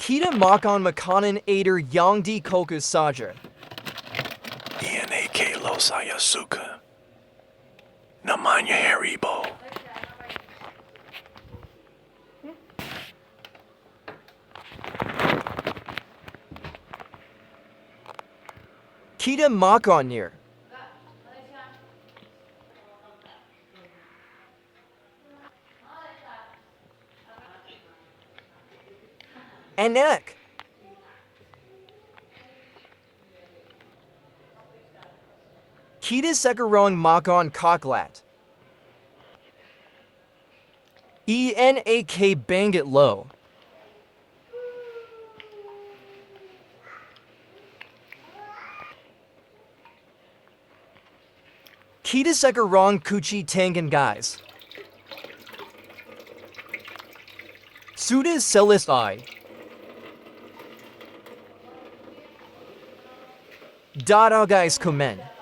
Kita makan makanan eder yang di kulkas saja. Inak lo saya suka. Namanya Haribo. Kita makan near. Enak. Kita sekarang makan coklat. Enak banget lo. Kita sekarang cuci tangan guys. Sudah selesai. Dadah guys komen.